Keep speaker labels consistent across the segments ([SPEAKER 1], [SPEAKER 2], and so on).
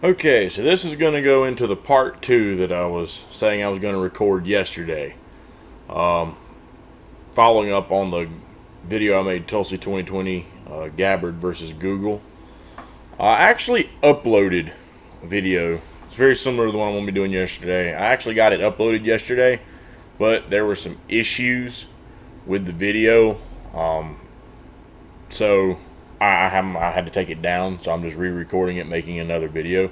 [SPEAKER 1] Okay, so this is going to go into the part two that I was saying I was going to record yesterday. Um, Following up on the video I made, Tulsi 2020, Gabbard versus Google. I actually uploaded a video. It's very similar to the one I'm going to be doing yesterday. I actually got it uploaded yesterday, but there were some issues with the video. So I had to take it down, so I'm just re-recording it, making another video.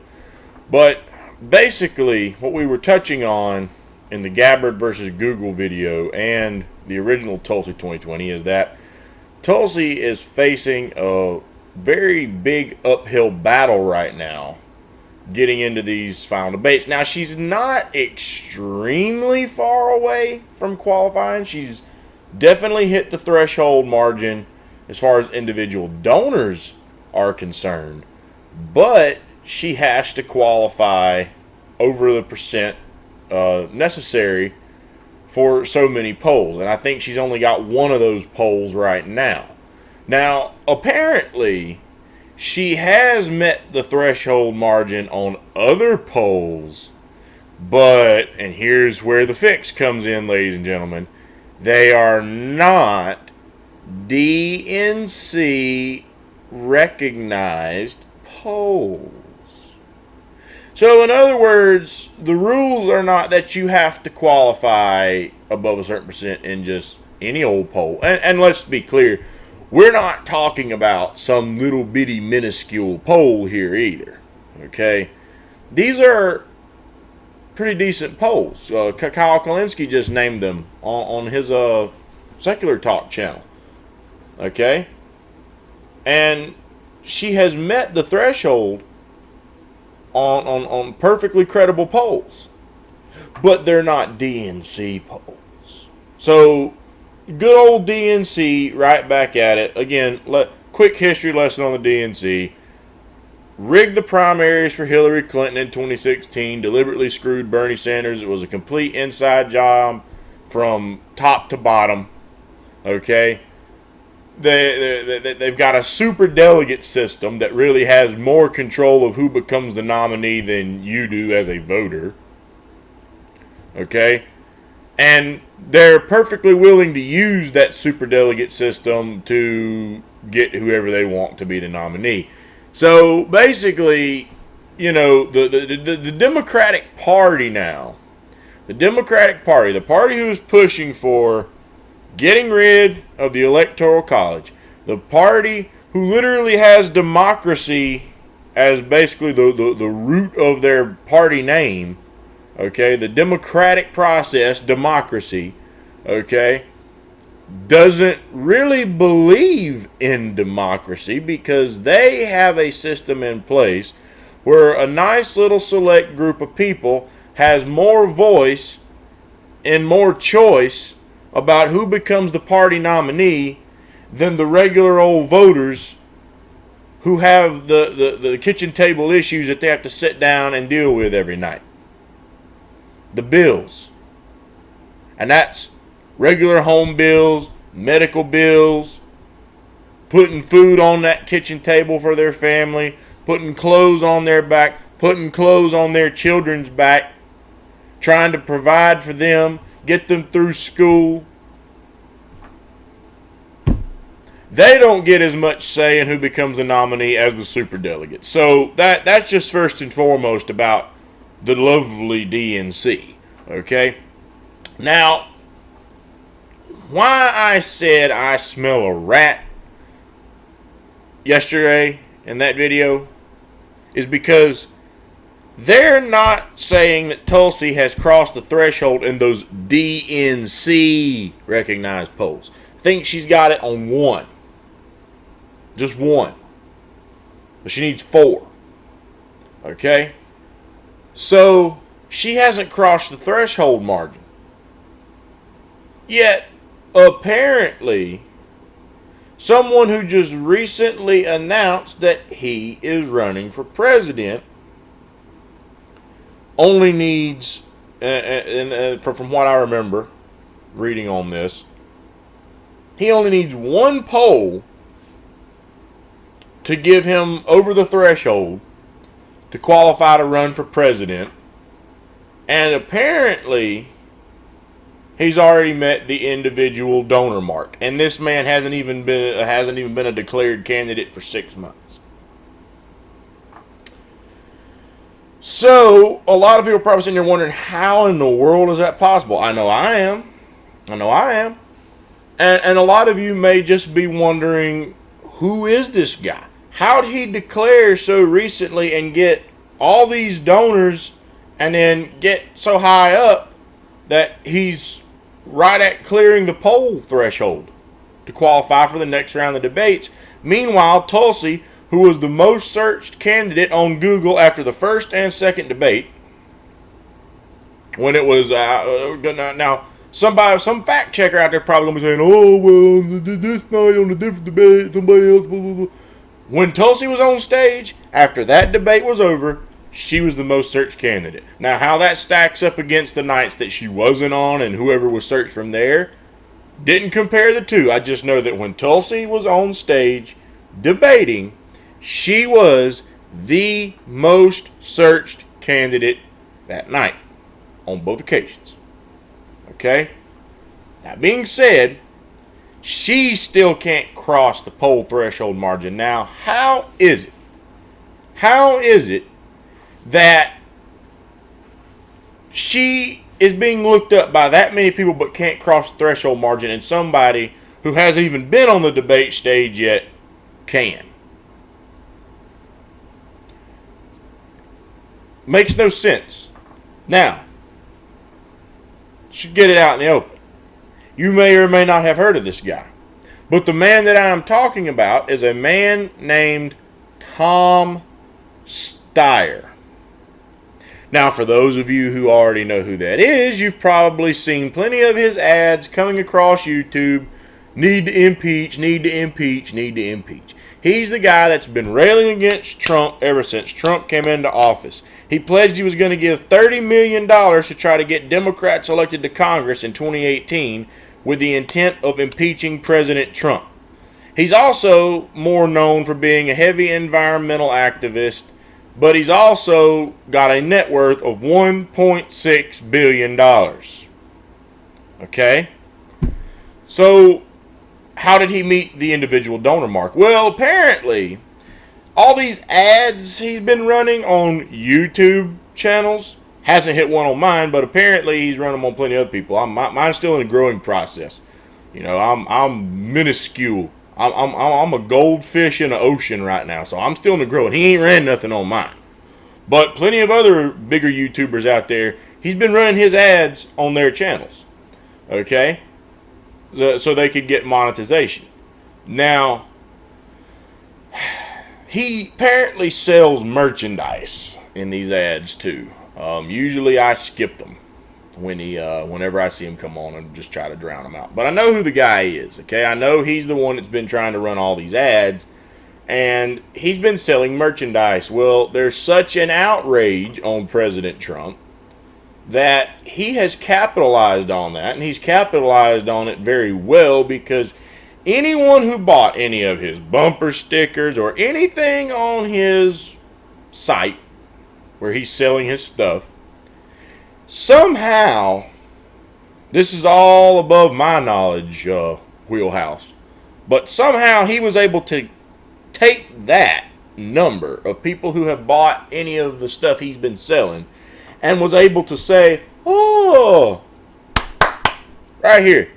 [SPEAKER 1] But basically, what we were touching on in the Gabbard versus Google video and the original Tulsi 2020 is that Tulsi is facing a very big uphill battle right now getting into these final debates. Now, she's not extremely far away from qualifying. She's definitely hit the threshold margin as far as individual donors are concerned, but she has to qualify over the percent necessary for so many polls, and I think she's only got one of those polls right now. Now, apparently, she has met the threshold margin on other polls, but, and here's where the fix comes in, ladies and gentlemen, they are not DNC recognized polls. So in other words, the rules are not that you have to qualify above a certain percent in just any old poll. And let's be clear, we're not talking about some little bitty minuscule poll here either. Okay? These are pretty decent polls. Kyle Kalinske just named them on his Secular Talk channel. Okay? And she has met the threshold on perfectly credible polls. But they're not DNC polls. So, good old DNC, right back at it. Again, quick history lesson on the DNC. Rigged the primaries for Hillary Clinton in 2016. Deliberately screwed Bernie Sanders. It was a complete inside job from top to bottom. Okay? They've got a super delegate system that really has more control of who becomes the nominee than you do as a voter. Okay? And they're perfectly willing to use that super delegate system to get whoever they want to be the nominee. So basically, you know, the Democratic Party now, the Democratic Party, the party who's pushing for getting rid of the Electoral College, the party who literally has democracy as basically the root of their party name, okay, the democratic process, democracy, okay, doesn't really believe in democracy because they have a system in place where a nice little select group of people has more voice and more choice about who becomes the party nominee than the regular old voters who have the kitchen table issues that they have to sit down and deal with every night. The bills. And that's regular home bills, medical bills, putting food on that kitchen table for their family, putting clothes on their back, putting clothes on their children's back, trying to provide for them, get them through school. They don't get as much say in who becomes a nominee as the superdelegates. So that's just first and foremost about the lovely DNC. Okay? Now, why I said I smell a rat yesterday in that video is because they're not saying that Tulsi has crossed the threshold in those DNC recognized polls. I think she's got it on one. Just one. But she needs 4. Okay? So, she hasn't crossed the threshold margin. Yet, apparently, someone who just recently announced that he is running for president only needs, from what I remember reading on this, he only needs one poll to give him over the threshold to qualify to run for president. And apparently, he's already met the individual donor mark. And this man hasn't even been a declared candidate for 6 months. So, a lot of people are probably sitting there wondering, how in the world is that possible? I know I am. And a lot of you may just be wondering, who is this guy? How did he declare so recently and get all these donors and then get so high up that he's right at clearing the poll threshold to qualify for the next round of debates? Meanwhile, Tulsi, who was the most searched candidate on Google after the first and second debate, when it was now some fact checker out there probably gonna be saying, "Oh well, this night on a different debate, somebody else." Blah, blah, blah. When Tulsi was on stage after that debate was over, she was the most searched candidate. Now, how that stacks up against the nights that she wasn't on and whoever was searched from there, didn't compare the two. I just know that when Tulsi was on stage debating, she was the most searched candidate that night on both occasions. Okay? That being said, she still can't cross the poll threshold margin. Now, how is it? How is it that she is being looked up by that many people but can't cross the threshold margin, and somebody who hasn't even been on the debate stage yet can? Makes no sense. Now, should get it out in the open. You may or may not have heard of this guy. But the man that I am talking about is a man named Tom Steyer. Now, for those of you who already know who that is, you've probably seen plenty of his ads coming across YouTube. Need to impeach, need to impeach, need to impeach. He's the guy that's been railing against Trump ever since Trump came into office. He pledged he was going to give $30 million to try to get Democrats elected to Congress in 2018 with the intent of impeaching President Trump. He's also more known for being a heavy environmental activist, but he's also got a net worth of $1.6 billion. Okay? So, how did he meet the individual donor mark? Well, apparently, all these ads he's been running on YouTube channels, hasn't hit one on mine, but apparently he's running them on plenty of other people. Mine's still in a growing process. You know, I'm minuscule. I'm a goldfish in the ocean right now, so I'm still in the growing. He ain't ran nothing on mine. But plenty of other bigger YouTubers out there, he's been running his ads on their channels. Okay? So they could get monetization. Now, he apparently sells merchandise in these ads too. Usually I skip them whenever I see him come on and just try to drown him out. But I know who the guy is, okay? I know he's the one that's been trying to run all these ads, and he's been selling merchandise. Well, there's such an outrage on President Trump that he has capitalized on that, and he's capitalized on it very well, because anyone who bought any of his bumper stickers or anything on his site where he's selling his stuff, somehow, this is all above my knowledge wheelhouse, but somehow he was able to take that number of people who have bought any of the stuff he's been selling and was able to say, oh, right here,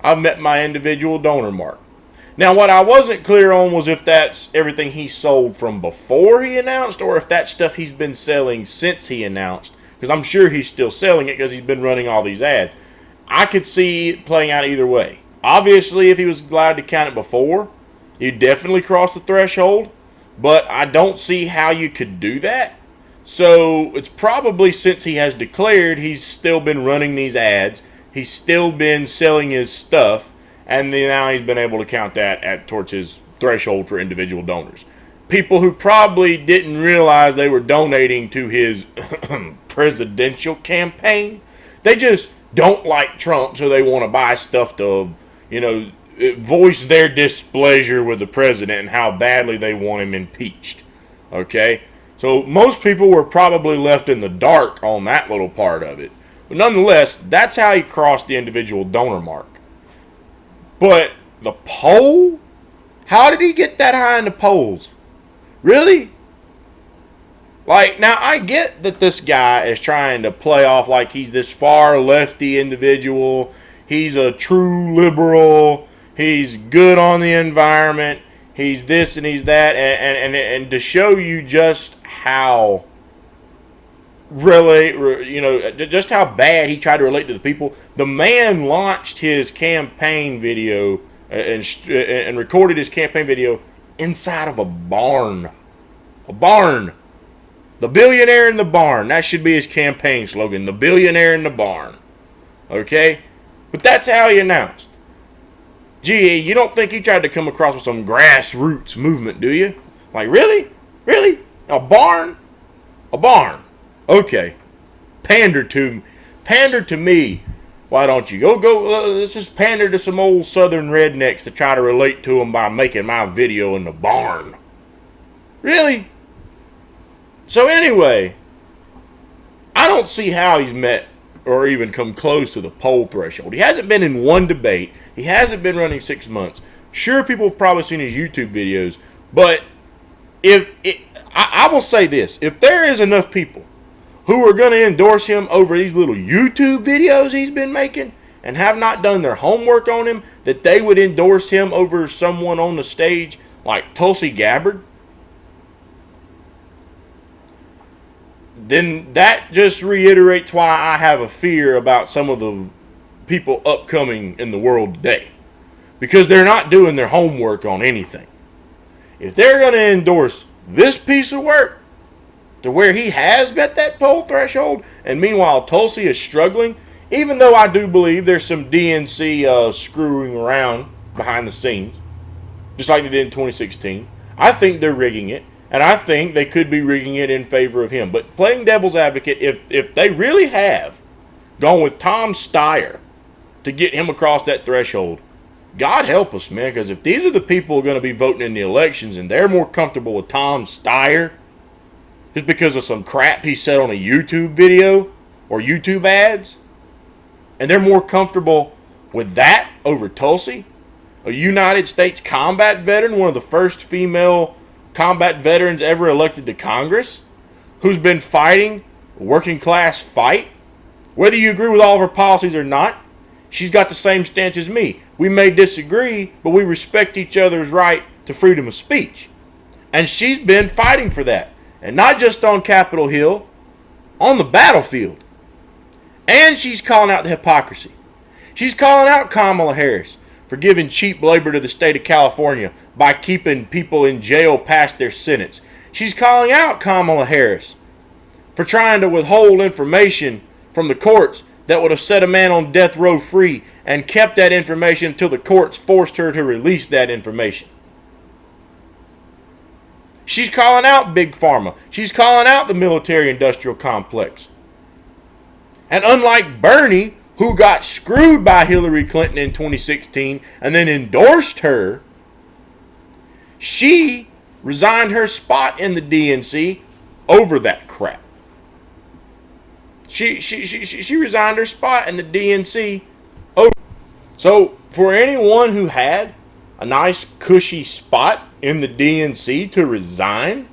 [SPEAKER 1] I've met my individual donor mark. Now, what I wasn't clear on was if that's everything he sold from before he announced, or if that's stuff he's been selling since he announced, because I'm sure he's still selling it because he's been running all these ads. I could see it playing out either way. Obviously, if he was allowed to count it before, he'd definitely cross the threshold, but I don't see how you could do that. So it's probably since he has declared, he's still been running these ads, he's still been selling his stuff, and then now he's been able to count that towards his threshold for individual donors. People who probably didn't realize they were donating to his presidential campaign. They just don't like Trump, so they want to buy stuff to, voice their displeasure with the president and how badly they want him impeached. Okay? So most people were probably left in the dark on that little part of it. But nonetheless, that's how he crossed the individual donor mark. But the poll? How did he get that high in the polls? Really? Like, now I get that this guy is trying to play off like he's this far lefty individual. He's a true liberal. He's good on the environment. He's this and he's that. And to show you just how just how bad he tried to relate to the people, the man launched his campaign video and recorded his campaign video inside of a barn. A barn. The billionaire in the barn. That should be his campaign slogan. The billionaire in the barn. Okay? But that's how he announced. Gee, you don't think he tried to come across with some grassroots movement, do you? Like, really? Really? A barn? A barn. Okay. Pander to me. Why don't you? Let's just pander to some old southern rednecks to try to relate to them by making my video in the barn. Really? So anyway, I don't see how he's met or even come close to the poll threshold. He hasn't been in one debate. He hasn't been running 6 months. Sure, people have probably seen his YouTube videos, but I will say this. If there is enough people who are going to endorse him over these little YouTube videos he's been making and have not done their homework on him, that they would endorse him over someone on the stage like Tulsi Gabbard, then that just reiterates why I have a fear about some of the people upcoming in the world today. Because they're not doing their homework on anything. If they're going to endorse this piece of work to where he has met that poll threshold, and meanwhile Tulsi is struggling, even though I do believe there's some DNC screwing around behind the scenes, just like they did in 2016, I think they're rigging it. And I think they could be rigging it in favor of him. But playing devil's advocate, if they really have gone with Tom Steyer to get him across that threshold, God help us, man. Because if these are the people who are going to be voting in the elections and they're more comfortable with Tom Steyer just because of some crap he said on a YouTube video or YouTube ads, and they're more comfortable with that over Tulsi, a United States combat veteran, one of the first female combat veterans ever elected to Congress, who's been fighting a working class fight. Whether you agree with all of her policies or not, she's got the same stance as me. We may disagree, but we respect each other's right to freedom of speech. And she's been fighting for that. And not just on Capitol Hill, on the battlefield. And she's calling out the hypocrisy. She's calling out Kamala Harris for giving cheap labor to the state of California by keeping people in jail past their sentence. She's calling out Kamala Harris for trying to withhold information from the courts that would have set a man on death row free and kept that information until the courts forced her to release that information. She's calling out Big Pharma. She's calling out the military-industrial complex. And unlike Bernie, who got screwed by Hillary Clinton in 2016 and then endorsed her, she resigned her spot in the DNC over that crap. She resigned her spot in the DNC over. So for anyone who had a nice cushy spot in the DNC to resign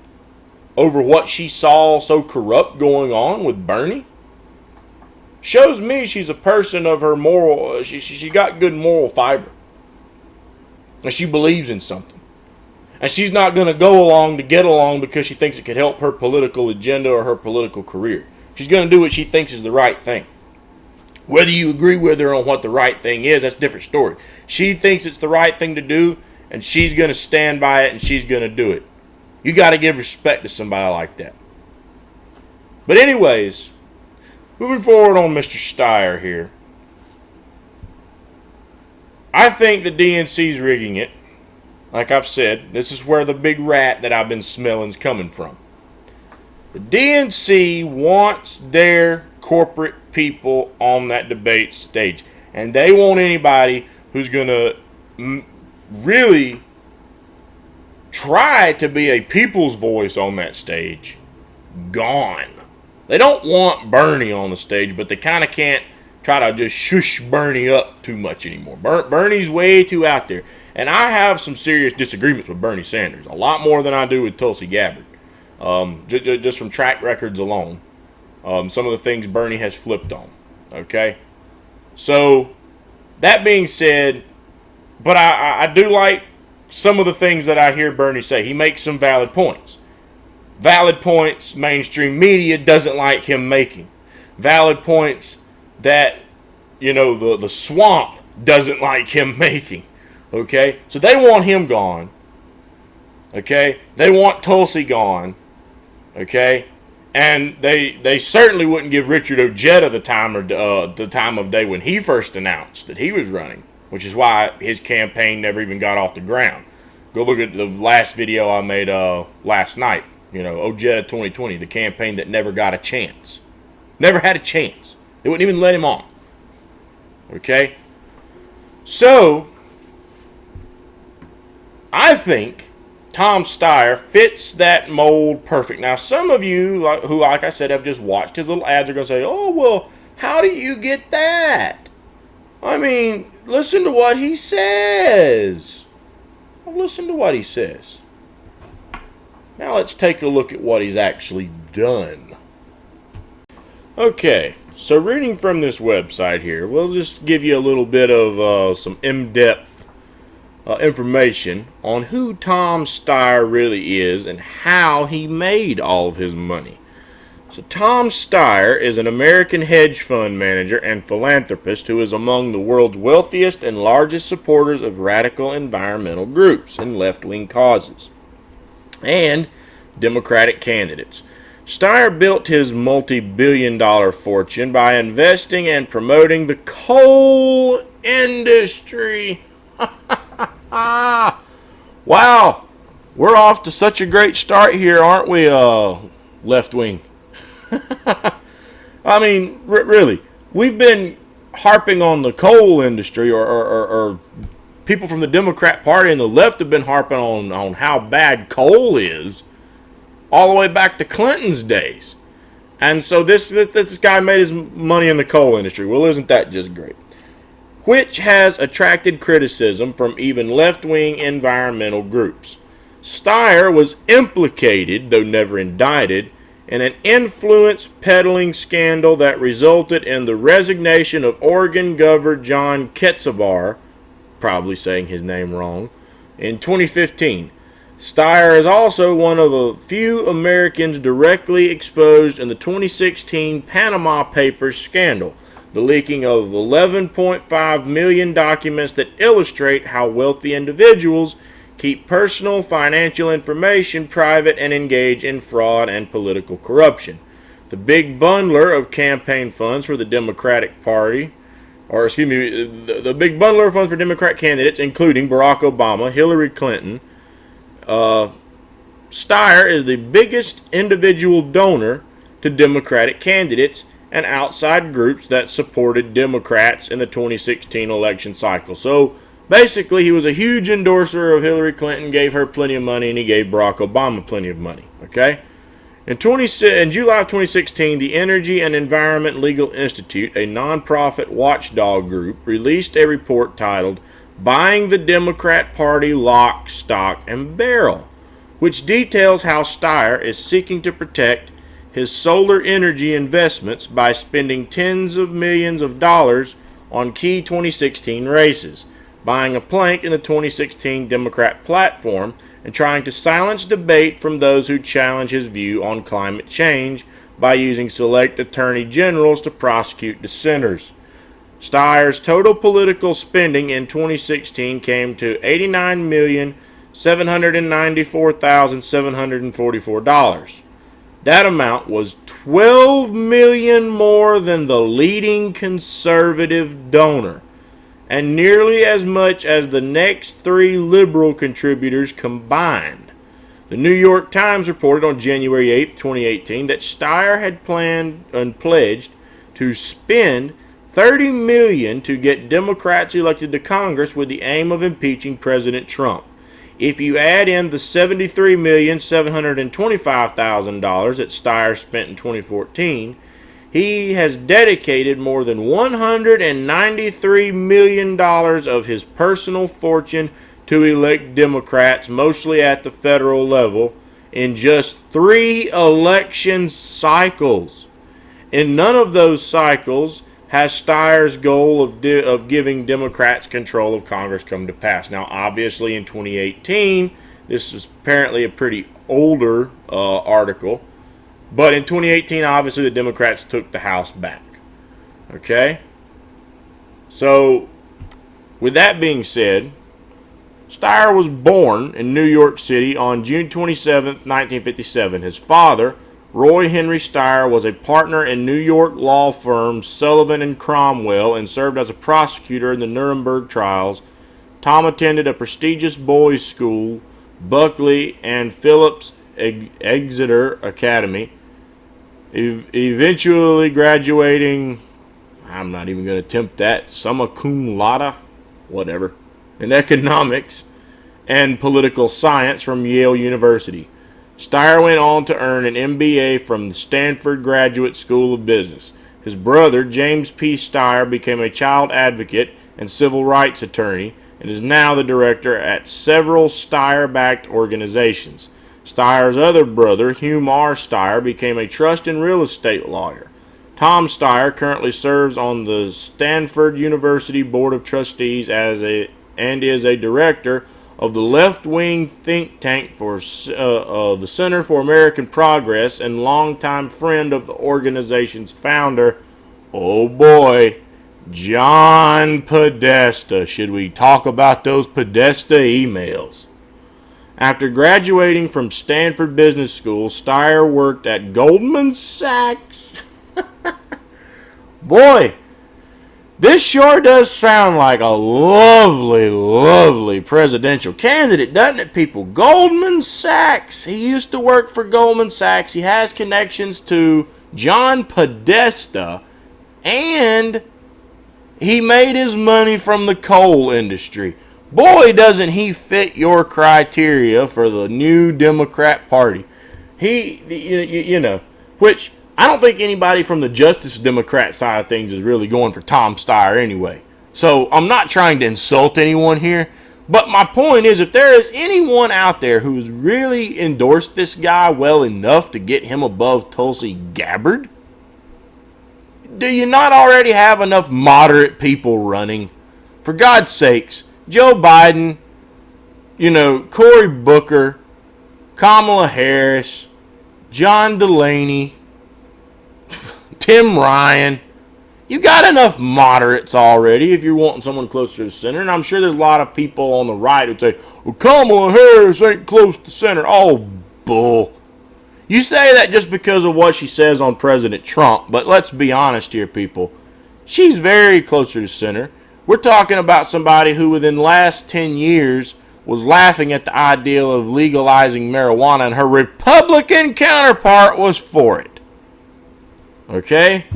[SPEAKER 1] over what she saw so corrupt going on with Bernie, shows me she's a person of her moral. She got good moral fiber, and she believes in something. And she's not going to go along to get along because she thinks it could help her political agenda or her political career. She's going to do what she thinks is the right thing. Whether you agree with her on what the right thing is, that's a different story. She thinks it's the right thing to do, and she's going to stand by it, and she's going to do it. You got to give respect to somebody like that. But anyways, moving forward on Mr. Steyer here, I think the DNC's rigging it. Like I've said, this is where the big rat that I've been smelling is coming from. The DNC wants their corporate people on that debate stage. And they want anybody who's going to really try to be a people's voice on that stage gone. They don't want Bernie on the stage, but they kind of can't try to just shush Bernie up too much anymore. Bernie's way too out there. And I have some serious disagreements with Bernie Sanders, a lot more than I do with Tulsi Gabbard, just from track records alone. Some of the things Bernie has flipped on. Okay? So, that being said, but I do like some of the things that I hear Bernie say. He makes some valid points. Valid points mainstream media doesn't like him making. Valid points that, the swamp doesn't like him making. Okay? So they want him gone. Okay? They want Tulsi gone. Okay? And they certainly wouldn't give Richard Ojeda the time of day when he first announced that he was running, which is why his campaign never even got off the ground. Go look at the last video I made last night. Ojeda 2020, the campaign that never got a chance. Never had a chance. They wouldn't even let him on. Okay? So, I think Tom Steyer fits that mold perfect. Now, some of you, who, like I said, have just watched his little ads are going to say, oh, well, how do you get that? I mean, listen to what he says. Listen to what he says. Now let's take a look at what he's actually done. Okay, so reading from this website here, we'll just give you a little bit of some in-depth information on who Tom Steyer really is and how he made all of his money. So Tom Steyer is an American hedge fund manager and philanthropist who is among the world's wealthiest and largest supporters of radical environmental groups and left-wing causes and Democratic candidates. Steyer built his multi-billion-dollar fortune by investing and promoting the coal industry. Wow, we're off to such a great start here, aren't we, left-wing? I mean, really, we've been harping on the coal industry, or people from the Democrat Party and the left have been harping on how bad coal is all the way back to Clinton's days. And so this guy made his money in the coal industry. Well, isn't that just great? Which has attracted criticism from even left-wing environmental groups. Steyer was implicated, though never indicted, in an influence peddling scandal that resulted in the resignation of Oregon Governor John Ketsabar, probably saying his name wrong, in 2015. Steyer is also one of a few Americans directly exposed in the 2016 Panama Papers scandal, the leaking of 11.5 million documents that illustrate how wealthy individuals keep personal financial information private and engage in fraud and political corruption. The big bundler of campaign funds for the Democratic Party, the big bundler of funds for Democrat candidates, including Barack Obama, Hillary Clinton, Steyer is the biggest individual donor to Democratic candidates and outside groups that supported Democrats in the 2016 election cycle. So, basically, he was a huge endorser of Hillary Clinton, gave her plenty of money, and he gave Barack Obama plenty of money. Okay? In July of 2016, the Energy and Environment Legal Institute, a nonprofit watchdog group, released a report titled Buying the Democrat Party Lock, Stock, and Barrel, which details how Steyer is seeking to protect his solar energy investments by spending tens of millions of dollars on key 2016 races, buying a plank in the 2016 Democrat platform, and trying to silence debate from those who challenge his view on climate change by using select attorney generals to prosecute dissenters. Steyer's total political spending in 2016 came to $89,794,744. That amount was $12 million more than the leading conservative donor, and nearly as much as the next three liberal contributors combined. The New York Times reported on January 8, 2018, that Steyer had planned and pledged to spend $30 million to get Democrats elected to Congress with the aim of impeaching President Trump. If you add in the $73,725,000 that Steyer spent in 2014, he has dedicated more than $193 million of his personal fortune to elect Democrats, mostly at the federal level, in just 3 election cycles. In none of those cycles has Steyer's goal of giving Democrats control of Congress come to pass. Now, obviously, in 2018, this is apparently a pretty older article, but in 2018, obviously, the Democrats took the House back. Okay? So, with that being said, Steyer was born in New York City on June 27, 1957. His father, Roy Henry Steyer, was a partner in New York law firm Sullivan and Cromwell and served as a prosecutor in the Nuremberg trials. Tom attended a prestigious boys' school, Buckley and Phillips Exeter Academy, eventually graduating, I'm not even going to attempt that, summa cum laude, whatever, in economics and political science from Yale University. Steyer went on to earn an MBA from the Stanford Graduate School of Business. His brother, James P. Steyer, became a child advocate and civil rights attorney and is now the director at several Steyer-backed organizations. Steyer's other brother, Hugh R. Steyer, became a trust and real estate lawyer. Tom Steyer currently serves on the Stanford University Board of Trustees and is a director of the left-wing think tank for the Center for American Progress and longtime friend of the organization's founder, oh boy, John Podesta. Should we talk about those Podesta emails? After graduating from Stanford Business School, Steyer worked at Goldman Sachs. Boy, this sure does sound like a lovely, lovely presidential candidate, doesn't it, people? Goldman Sachs. He used to work for Goldman Sachs. He has connections to John Podesta, and he made his money from the coal industry. Boy, doesn't he fit your criteria for the new Democrat Party. Which I don't think anybody from the Justice Democrat side of things is really going for Tom Steyer anyway. So I'm not trying to insult anyone here. But my point is, if there is anyone out there who has really endorsed this guy well enough to get him above Tulsi Gabbard, do you not already have enough moderate people running? For God's sakes, Joe Biden, Cory Booker, Kamala Harris, John Delaney, Tim Ryan. You got enough moderates already if you're wanting someone closer to the center. And I'm sure there's a lot of people on the right who'd say, well, Kamala Harris ain't close to center. Oh, bull. You say that just because of what she says on President Trump. But let's be honest here, people. She's very closer to center. We're talking about somebody who within the last 10 years was laughing at the idea of legalizing marijuana, and her Republican counterpart was for it. Okay?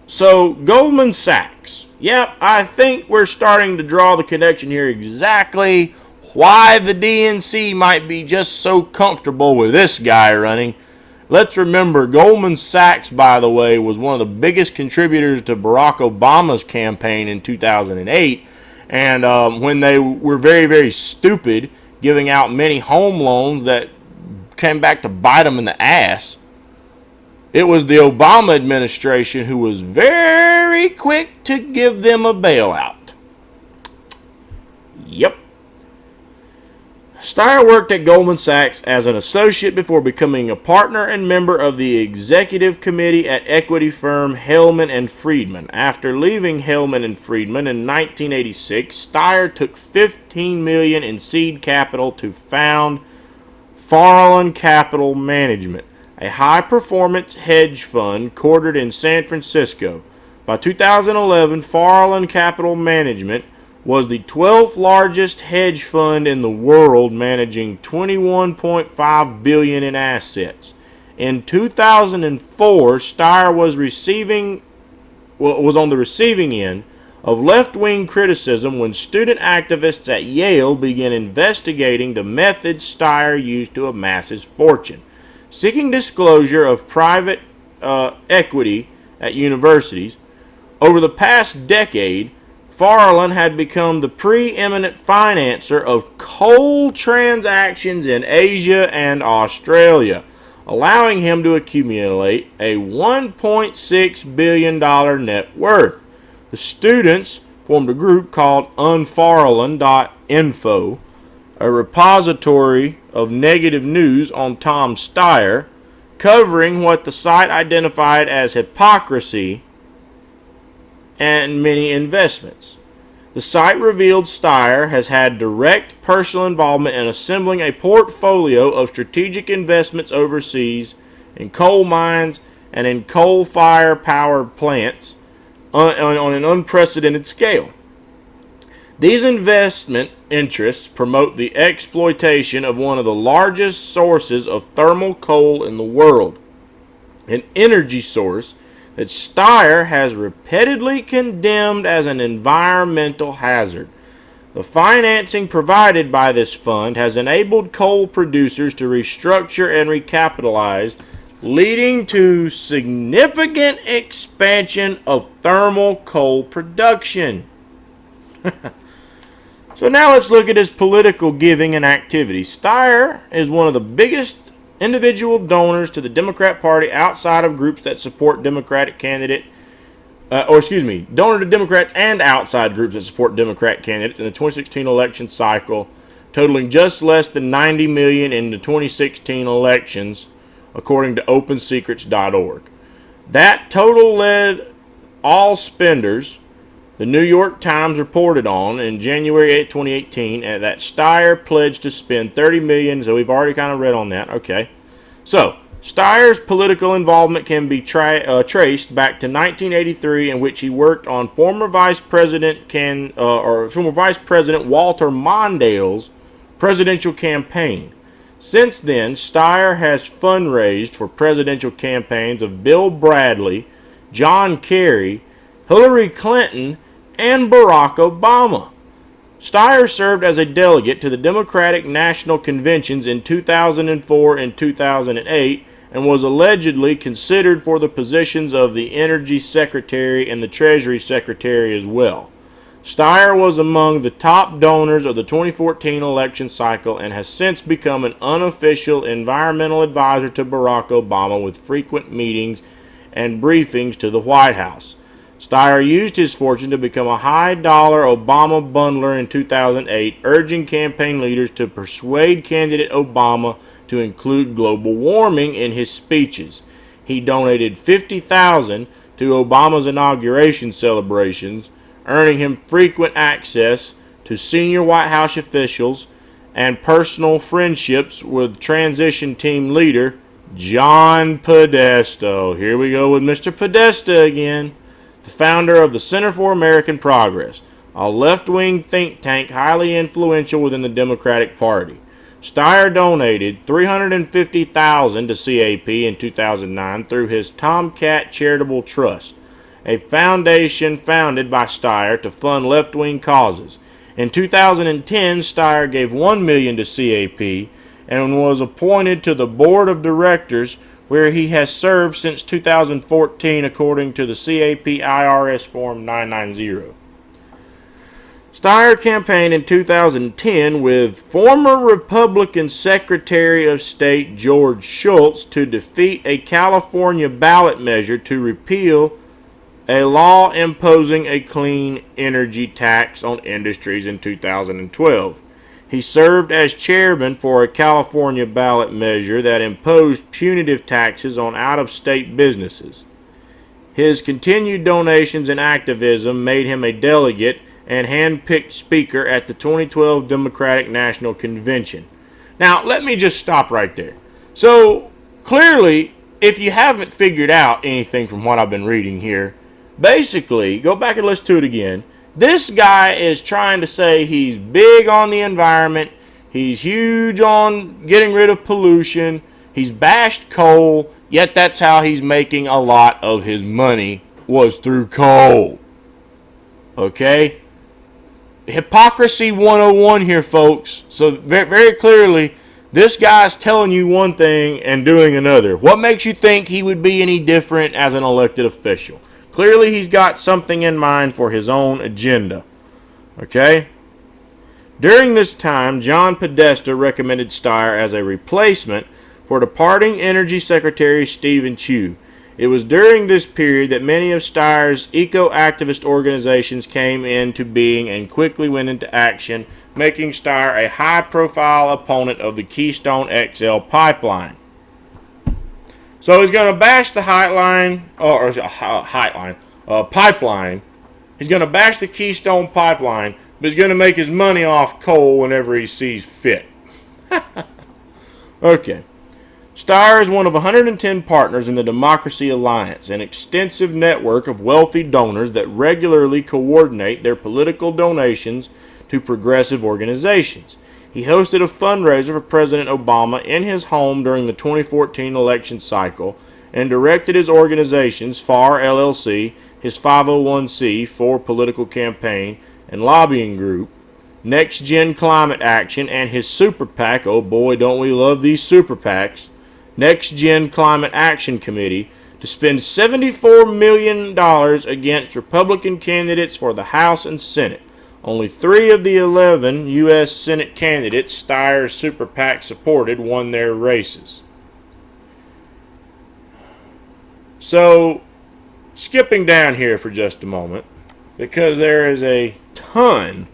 [SPEAKER 1] So, Goldman Sachs. Yep, I think we're starting to draw the connection here exactly why the DNC might be just so comfortable with this guy running. Let's remember, Goldman Sachs, by the way, was one of the biggest contributors to Barack Obama's campaign in 2008. And when they were very, very stupid, giving out many home loans that came back to bite them in the ass, it was the Obama administration who was very quick to give them a bailout. Yep. Steyer worked at Goldman Sachs as an associate before becoming a partner and member of the executive committee at equity firm Hellman and Friedman. After leaving Hellman and Friedman in 1986, Steyer took $15 million in seed capital to found Farallon Capital Management, a high-performance hedge fund quartered in San Francisco. By 2011, Farallon Capital Management was the 12th largest hedge fund in the world, managing $21.5 billion in assets. In 2004, Steyer was on the receiving end of left-wing criticism when student activists at Yale began investigating the methods Steyer used to amass his fortune. Seeking disclosure of private equity at universities, over the past decade, Farland had become the preeminent financer of coal transactions in Asia and Australia, allowing him to accumulate a $1.6 billion net worth. The students formed a group called unfarland.info, a repository of negative news on Tom Steyer, covering what the site identified as hypocrisy and many investments. The site revealed Steyer has had direct personal involvement in assembling a portfolio of strategic investments overseas in coal mines and in coal-fire-powered plants on an unprecedented scale. These investment interests promote the exploitation of one of the largest sources of thermal coal in the world, an energy source that Steyer has repeatedly condemned as an environmental hazard. The financing provided by this fund has enabled coal producers to restructure and recapitalize, leading to significant expansion of thermal coal production. So now let's look at his political giving and activity. Steyer is one of the biggest individual donors to the Democrat Party outside of groups that support Democratic candidate, donor to Democrats and outside groups that support Democrat candidates in the 2016 election cycle, totaling just less than $90 million in the 2016 elections, according to OpenSecrets.org. That total led all spenders. The New York Times reported on in January 8, 2018, that Steyer pledged to spend $30 million. So we've already kind of read on that. Okay. So Steyer's political involvement can be traced back to 1983, in which he worked on former Vice President Walter Mondale's presidential campaign. Since then, Steyer has fundraised for presidential campaigns of Bill Bradley, John Kerry, Hillary Clinton, and Barack Obama. Steyer served as a delegate to the Democratic National Conventions in 2004 and 2008 and was allegedly considered for the positions of the Energy Secretary and the Treasury Secretary as well. Steyer was among the top donors of the 2014 election cycle and has since become an unofficial environmental advisor to Barack Obama with frequent meetings and briefings to the White House. Steyer used his fortune to become a high-dollar Obama bundler in 2008, urging campaign leaders to persuade candidate Obama to include global warming in his speeches. He donated $50,000 to Obama's inauguration celebrations, earning him frequent access to senior White House officials and personal friendships with transition team leader John Podesta. Here we go with Mr. Podesta again. The founder of the Center for American Progress, a left-wing think tank highly influential within the Democratic Party. Steyer donated $350,000 to CAP in 2009 through his Tomcat Charitable Trust, a foundation founded by Steyer to fund left-wing causes. In 2010, Steyer gave $1 million to CAP and was appointed to the board of directors, where he has served since 2014, according to the CAP IRS Form 990. Steyer campaigned in 2010 with former Republican Secretary of State George Shultz to defeat a California ballot measure to repeal a law imposing a clean energy tax on industries in 2012. He served as chairman for a California ballot measure that imposed punitive taxes on out-of-state businesses. His continued donations and activism made him a delegate and hand-picked speaker at the 2012 Democratic National Convention. Now, let me just stop right there. So, clearly, if you haven't figured out anything from what I've been reading here, basically, go back and listen to it again. This guy is trying to say he's big on the environment, he's huge on getting rid of pollution, he's bashed coal, yet that's how he's making a lot of his money, was through coal. Okay? Hypocrisy 101 here, folks. So very, very clearly, this guy's telling you one thing and doing another. What makes you think he would be any different as an elected official? Clearly, he's got something in mind for his own agenda. Okay? During this time, John Podesta recommended Steyer as a replacement for departing Energy Secretary Stephen Chu. It was during this period that many of Steyer's eco-activist organizations came into being and quickly went into action, making Steyer a high-profile opponent of the Keystone XL pipeline. So he's going to bash the pipeline. He's going to bash the Keystone pipeline, but he's going to make his money off coal whenever he sees fit. Okay. Steyer is one of 110 partners in the Democracy Alliance, an extensive network of wealthy donors that regularly coordinate their political donations to progressive organizations. He hosted a fundraiser for President Obama in his home during the 2014 election cycle and directed his organizations, FAR LLC, his 501c4 political campaign and lobbying group, Next Gen Climate Action, and his super PAC, oh boy, don't we love these super PACs, Next Gen Climate Action Committee, to spend $74 million against Republican candidates for the House and Senate. Only 3 of the 11 U.S. Senate candidates Steyer's super PAC supported won their races. So, skipping down here for just a moment, because there is a ton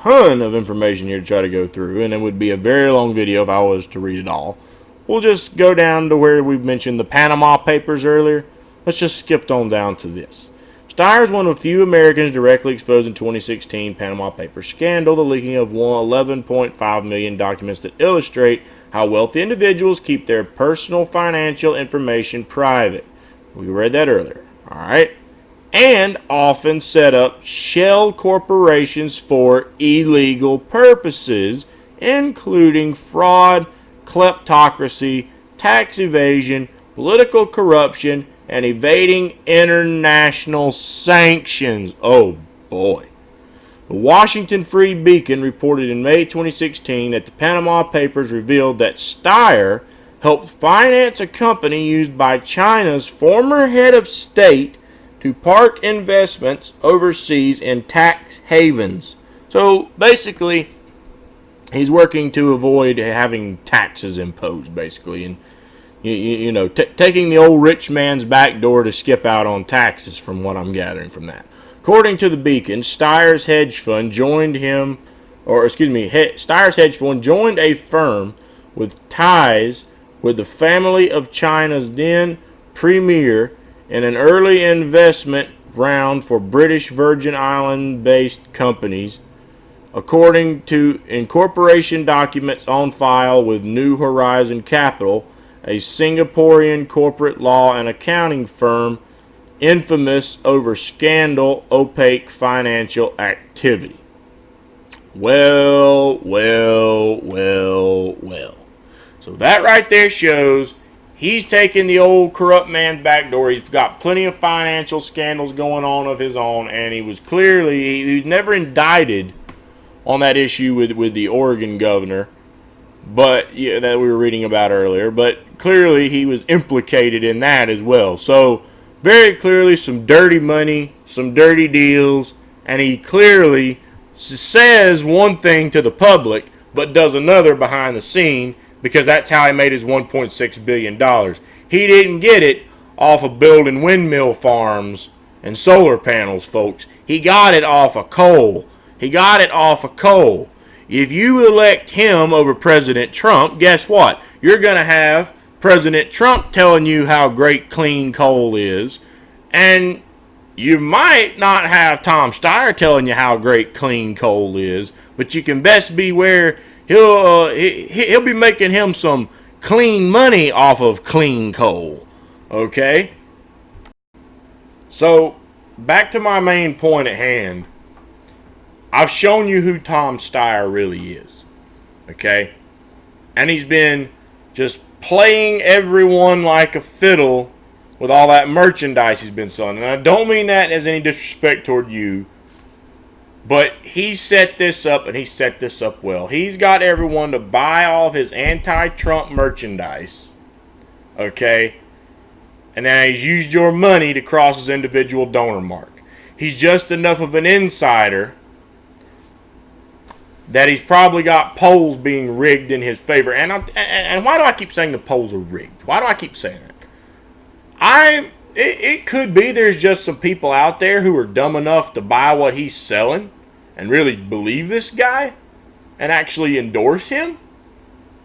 [SPEAKER 1] of information here to try to go through, and it would be a very long video if I was to read it all. We'll just go down to where we mentioned the Panama Papers earlier. Let's just skip on down to this. Steyer is one of a few Americans directly exposed in 2016 Panama Papers scandal, the leaking of 11.5 million documents that illustrate how wealthy individuals keep their personal financial information private. We read that earlier. All right. And often set up shell corporations for illegal purposes, including fraud, kleptocracy, tax evasion, political corruption, and evading international sanctions. Oh boy. The Washington Free Beacon reported in May 2016 that the Panama Papers revealed that Steyer helped finance a company used by China's former head of state to park investments overseas in tax havens. So basically, he's working to avoid having taxes imposed, basically, and taking the old rich man's back door to skip out on taxes, from what I'm gathering from that. According to the Beacon, Steyer's hedge fund joined a firm with ties with the family of China's then premier in an early investment round for British Virgin Island-based companies, according to incorporation documents on file with New Horizon Capital, a Singaporean corporate law and accounting firm infamous over scandal opaque financial activity. Well. So that right there shows he's taking the old corrupt man's back door. He's got plenty of financial scandals going on of his own, and he was never indicted on that issue with the Oregon governor, but that we were reading about earlier. But clearly he was implicated in that as well. So very clearly some dirty money, some dirty deals, and he clearly says one thing to the public but does another behind the scene, because that's how he made his $1.6 billion. He didn't get it off of building windmill farms and solar panels, folks. He got it off of coal. If you elect him over President Trump, guess what? You're going to have President Trump telling you how great clean coal is, and you might not have Tom Steyer telling you how great clean coal is, but you can best beware he'll be making him some clean money off of clean coal. Okay? So, back to my main point at hand. I've shown you who Tom Steyer really is. Okay? And he's been just playing everyone like a fiddle with all that merchandise he's been selling. And I don't mean that as any disrespect toward you, But he set this up, and he set this up well. He's got everyone to buy all of his anti-Trump merchandise, okay? And then he's used your money to cross his individual donor mark. He's just enough of an insider that he's probably got polls being rigged in his favor. And why do I keep saying the polls are rigged? Why do I keep saying that? It could be there's just some people out there who are dumb enough to buy what he's selling and really believe this guy and actually endorse him.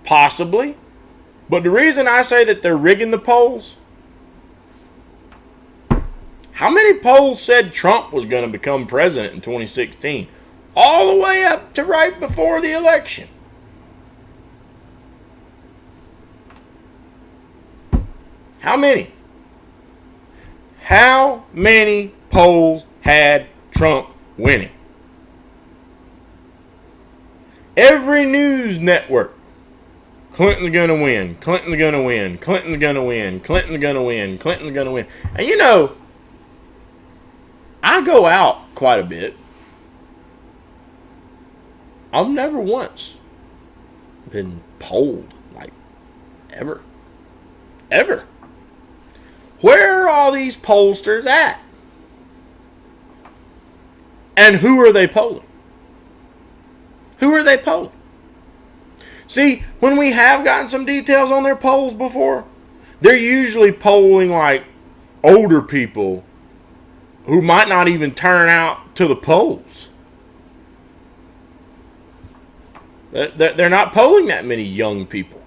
[SPEAKER 1] Possibly. But the reason I say that they're rigging the polls, how many polls said Trump was going to become president in 2016? All the way up to right before the election. How many? How many polls had Trump winning? Every news network. Clinton's going to win. Clinton's going to win. Clinton's going to win. Clinton's going to win. Clinton's going to win. And you know, I go out quite a bit. I've never once been polled, like, ever. Ever. Where are all these pollsters at? And who are they polling? Who are they polling? See, when we have gotten some details on their polls before, they're usually polling, like, older people who might not even turn out to the polls. They're not polling that many young people.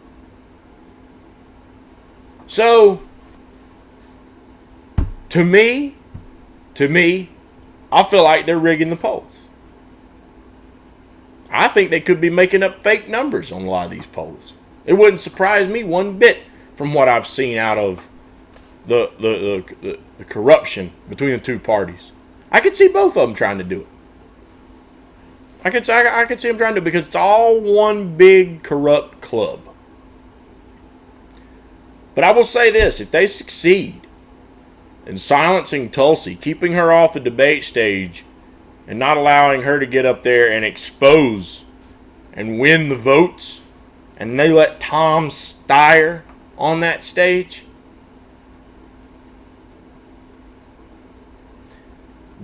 [SPEAKER 1] So, to me, I feel like they're rigging the polls. I think they could be making up fake numbers on a lot of these polls. It wouldn't surprise me one bit from what I've seen out of the corruption between the two parties. I could see both of them trying to do it. I could see them trying to, because it's all one big corrupt club. But I will say this, if they succeed in silencing Tulsi, keeping her off the debate stage, and not allowing her to get up there and expose and win the votes, and they let Tom Steyer on that stage,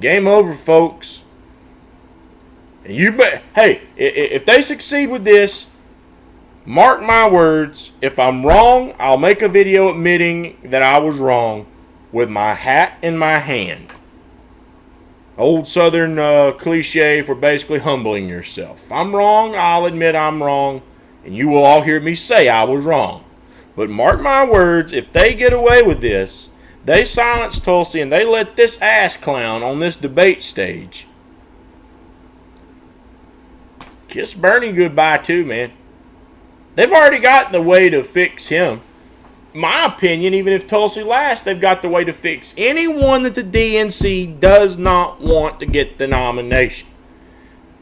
[SPEAKER 1] game over, folks. Hey, if they succeed with this, mark my words, if I'm wrong, I'll make a video admitting that I was wrong with my hat in my hand. Old Southern cliche for basically humbling yourself. If I'm wrong, I'll admit I'm wrong, and you will all hear me say I was wrong. But mark my words, if they get away with this, they silence Tulsi and they let this ass clown on this debate stage, kiss Bernie goodbye too, man. They've already got the way to fix him. My opinion, even if Tulsi lasts, they've got the way to fix anyone that the DNC does not want to get the nomination.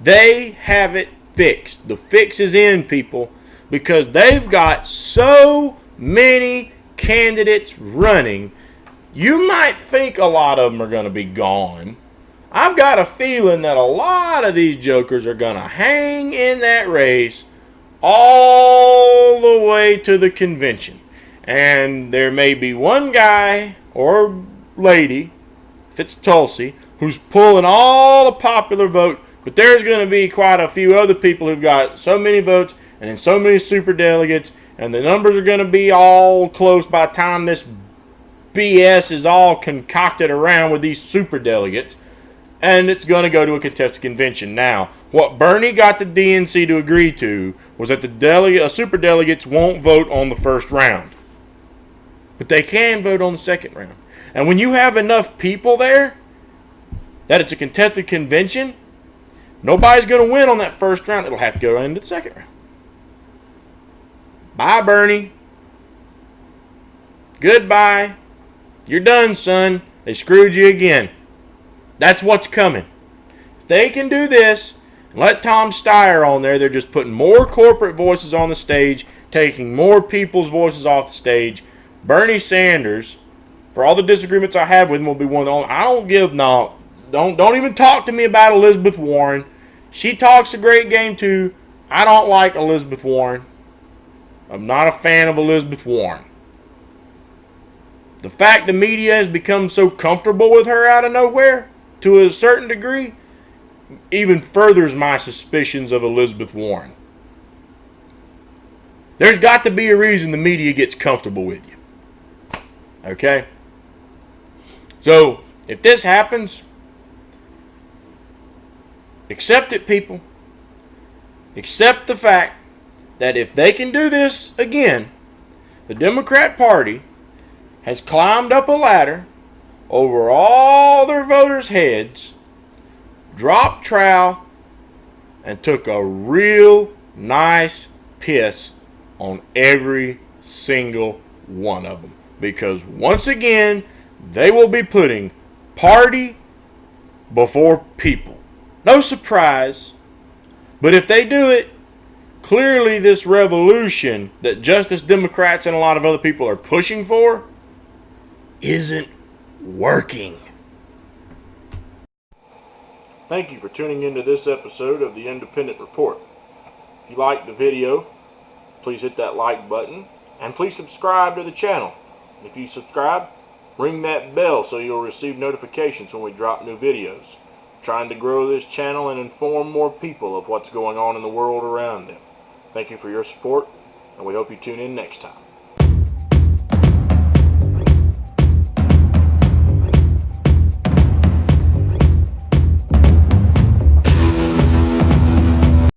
[SPEAKER 1] They have it fixed. The fix is in, people, because they've got so many candidates running. You might think a lot of them are going to be gone. I've got a feeling that a lot of these jokers are going to hang in that race all the way to the convention. And there may be one guy or lady, if it's Tulsi, who's pulling all the popular vote, but there's going to be quite a few other people who've got so many votes and then so many super delegates, and the numbers are going to be all close by the time this BS is all concocted around with these super delegates, and it's going to go to a contested convention. Now, what Bernie got the DNC to agree to was that the super delegates won't vote on the first round, but they can vote on the second round. And when you have enough people there that it's a contested convention, nobody's going to win on that first round. It'll have to go into the second round. Bye, Bernie. Goodbye. You're done, son. They screwed you again. That's what's coming. If they can do this and let Tom Steyer on there, they're just putting more corporate voices on the stage, taking more people's voices off the stage. Bernie Sanders, for all the disagreements I have with him, will be one of the only. I don't give Don't even talk to me about Elizabeth Warren. She talks a great game too. I don't like Elizabeth Warren. I'm not a fan of Elizabeth Warren. The fact the media has become so comfortable with her out of nowhere, to a certain degree, even furthers my suspicions of Elizabeth Warren. There's got to be a reason the media gets comfortable with you. Okay? So, if this happens, accept it, people. Accept the fact that if they can do this again, the Democrat Party has climbed up a ladder over all their voters' heads, dropped trowel, and took a real nice piss on every single one of them. Because once again, they will be putting party before people. No surprise. But if they do it, clearly this revolution that Justice Democrats and a lot of other people are pushing for isn't working. Thank you for tuning into this episode of the Independent Report. If you liked the video, please hit that like button and please subscribe to the channel. If you subscribe, ring that bell so you'll receive notifications when we drop new videos. I'm trying to grow this channel and inform more people of what's going on in the world around them. Thank you for your support, and we hope you tune in next time.